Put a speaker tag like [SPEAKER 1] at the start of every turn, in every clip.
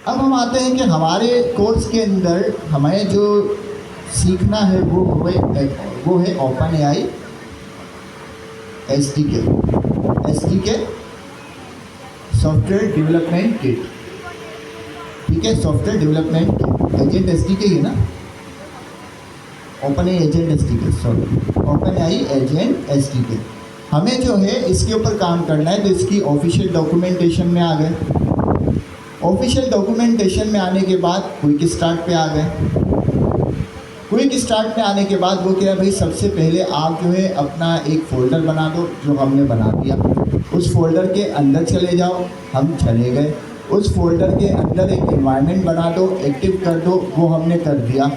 [SPEAKER 1] अब हम आते हैं कि हमारे कोर्स के अंदर हमें जो सीखना है वो है OpenAI SDK software development kit. ठीक है, software development kit agent SDK ही ना, OpenAI agent SDK, sorry OpenAI agent SDK. हमें जो है इसके ऊपर काम करना है, तो इसकी ऑफिशियल डॉक्यूमेंटेशन में आ गए। ऑफिशियल डॉक्यूमेंटेशन में आने के बाद क्विक स्टार्ट पे आ गए। क्विक स्टार्ट में आने के बाद वो क्या है भाई, सबसे पहले आप जो है अपना एक फ़ोल्डर बना दो, जो हमने बना दिया। उस फोल्डर के अंदर चले जाओ, हम चले गए। उस फोल्डर के अंदर एक एनवायरनमेंट बना दो, एक्टिव कर दो, वो हमने कर दिया।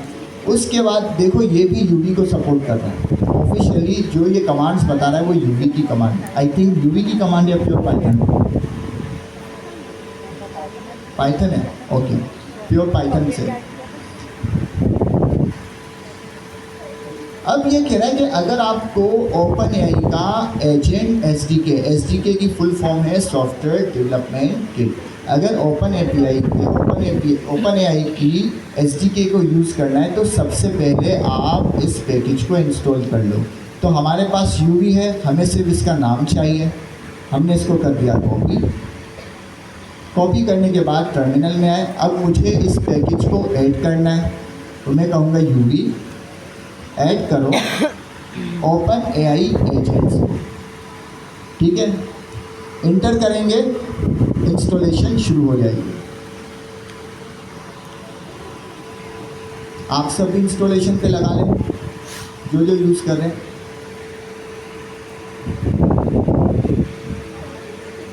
[SPEAKER 1] उसके बाद देखो ये भी यूवी को सपोर्ट कर रहा है। ऑफिशियली जो ये कमांड्स बता रहा है वो यूवी की कमांड, आई थिंक यूवी की कमांड या प्योर पाइथन है, ओके, प्योर पाइथन से। अब ये कह रहा है कि अगर आपको ओपन एआई का एजेंट एसडीके की फुल फॉर्म है सॉफ्टवेयर डेवलपमेंट किट। अगर ओपन एआई की एसडीके को यूज़ करना है तो सबसे पहले आप इस पैकेज को इंस्टॉल कर लो। तो हमारे पास यूवी है, हमें सिर्फ इसका नाम चाहिए, हमने इसको कर दिया कॉपी करने के बाद टर्मिनल में आए। अब मुझे इस पैकेज को ऐड करना है, तो मैं कहूँगा यूवी ऐड करो ओपन एआई एजेंट्स। ठीक है, इंटर करेंगे, इंस्टॉलेशन शुरू हो जाएगी। आप सब इंस्टॉलेशन पे लगा लें जो यूज़ कर रहे हैं।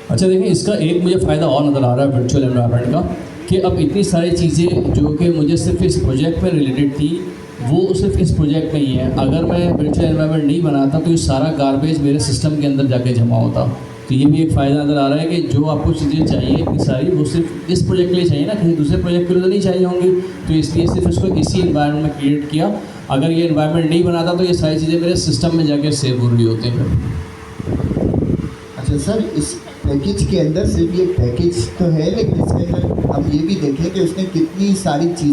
[SPEAKER 2] अच्छा देखिए, इसका एक मुझे फ़ायदा और नज़र आ रहा है वर्चुअल एनवायरनमेंट का, कि अब इतनी सारी चीज़ें जो कि मुझे सिर्फ इस प्रोजेक्ट में रिलेटेड थी वो सिर्फ इस प्रोजेक्ट में ही है। अगर मैं वर्चुअल एनवायरनमेंट नहीं बनाता तो ये सारा गार्बेज मेरे सिस्टम के अंदर जाके जमा होता। तो ये भी एक फ़ायदा नज़र आ रहा है कि जो आपको चीज़ें चाहिए इतनी सारी, वो सिर्फ इस प्रोजेक्ट के लिए चाहिए ना, किसी दूसरे प्रोजेक्ट के लिए तो नहीं चाहिए होंगी। तो इसलिए सिर्फ इसको इसी एनवायरनमेंट में क्रिएट किया। अगर ये एनवायरनमेंट नहीं बनाता तो ये सारी चीज़ें मेरे सिस्टम में जाके सेव हो रही होती हैं।
[SPEAKER 1] अच्छा सर, इस पैकेज के अंदर सिर्फ ये पैकेज तो है, लेकिन इसके अंदर हम ये भी देखें कि उसने कितनी सारी चीज़